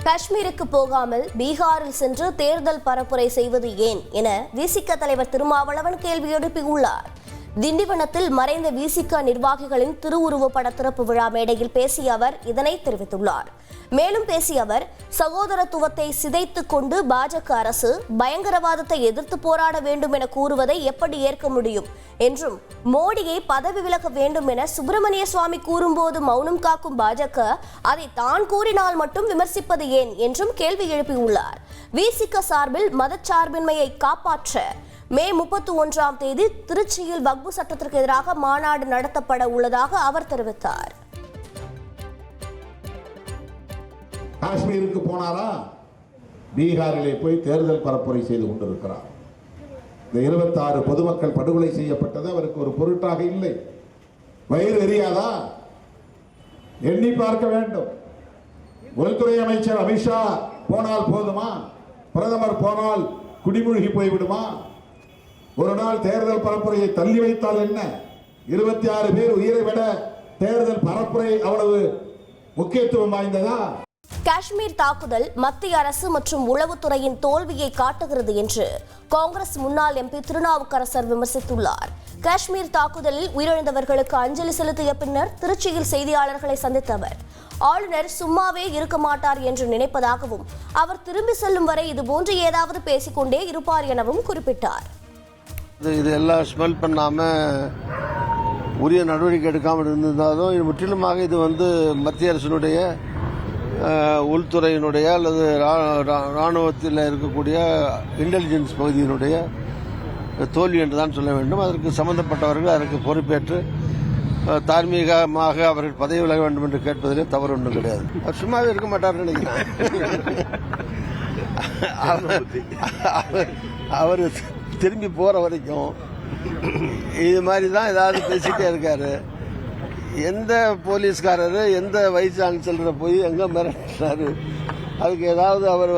காஷ்மீருக்கு போகாமல் பீகாரில் சென்று தேர்தல் பரப்புரை செய்வது ஏன் என விசிக தலைவர் திருமாவளவன் கேள்வி எழுப்பியுள்ளார். திண்டிவனத்தில் மறைந்த விசிக நிர்வாகிகளின் திருவுருவப்பட திறப்பு விழா மேடையில் பேசிய அவர் இதனை தெரிவித்துள்ளார். மேலும் பேசிய அவர், சகோதரத்துவத்தை சிதைத்துக் கொண்டு பாஜக அரசு பயங்கரவாதத்தை எதிர்த்து போராட வேண்டும் என கூறுவதை எப்படி ஏற்க முடியும் என்றும், மோடியை பதவி விலக வேண்டும் என சுப்பிரமணிய சுவாமி கூறும்போது மௌனம் காக்கும் பாஜக அதை தான் கூறினால் மட்டும் விமர்சிப்பது ஏன் என்றும் கேள்வி எழுப்பியுள்ளார். விசிக சார்பில் மதச்சார்பின்மையை காப்பாற்ற மே 31ஆம் தேதி திருச்சியில் வக்பு சட்டத்திற்கு எதிராக மாநாடு நடத்தப்பட உள்ளதாக அவர் தெரிவித்தார். காஷ்மீருக்கு போனாரா, பீகாரிலே போய் தேர்தல் பரப்புரை செய்து கொண்டிருக்கிறார். இந்த 26 பொதுமக்கள் படுகொலை செய்யப்பட்டது அவருக்கு ஒரு பொருட்டாக இல்லை. வயிறு எரியாதா? எண்ணி பார்க்க வேண்டும். உள்துறை அமைச்சர் அமித்ஷா போனால் போதுமா? பிரதமர் போனால் குடிமூழ்கி போய்விடுமா? ஒரு நாள் தேர்தல் பரப்புரையை தள்ளி வைத்தால் என்ன? 26 பேர் உயிரை விட தேர்தல் பரப்புரை அவ்வளவு முக்கியத்துவம் வாய்ந்ததா? காஷ்மீர் தாக்குதல் மத்திய அரசு மற்றும் உளவுத்துறையின் தோல்வியை காட்டுகிறது என்று காங்கிரஸ் முன்னாள் எம்பி திருநாவுக்கரசர் விமர்சித்துள்ளார். காஷ்மீர் தாக்குதலில் உயிரிழந்தவர்களுக்கு அஞ்சலி செலுத்திய பின்னர் திருச்சியில் செய்தியாளர்களை சந்தித்த அவர், ஆளுநர் சும்மாவே இருக்க மாட்டார் என்று நினைப்பதாகவும், அவர் திரும்பி செல்லும் வரை இதுபோன்று ஏதாவது பேசிக்கொண்டே இருப்பார் எனவும் குறிப்பிட்டார். இது எல்லாம் ஸ்மெல் பண்ணாமல் உரிய நடவடிக்கை எடுக்காமல் இருந்திருந்தாலும் இது முற்றிலுமாக இது மத்திய அரசினுடைய உள்துறையினுடைய அல்லது இராணுவத்தில் இருக்கக்கூடிய இன்டெலிஜென்ஸ் பகுதியினுடைய தோல்வி என்று தான் சொல்ல வேண்டும். அதற்கு சம்பந்தப்பட்டவர்கள் அதற்கு பொறுப்பேற்று தார்மீகமாக அவர்கள் பதவி விலக வேண்டும் என்று கேட்பதிலே தவறு ஒன்றும் கிடையாது. அவர் சும்மாவே இருக்க மாட்டார் நினைக்கிறேன். அவர் திரும்பி போற வரைக்கும் இது மாதிரி தான் ஏதாவது பேசிட்டே இருக்காரு. எந்த போலீஸ்காரரு எந்த வைஸ் சான்சலரை போய் எங்க மிரட்டுறாரு? அதுக்கு ஏதாவது அவர்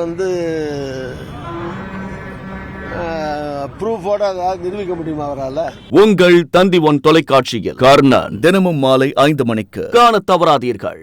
ப்ரூஃபோட ஏதாவது நிரூபிக்க முடியுமா அவரால்? உங்கள் தந்தி ஒன் தொலைக்காட்சியில் கர்ணன் தினமும் மாலை 5 மணிக்கு காண தவறாதீர்கள்.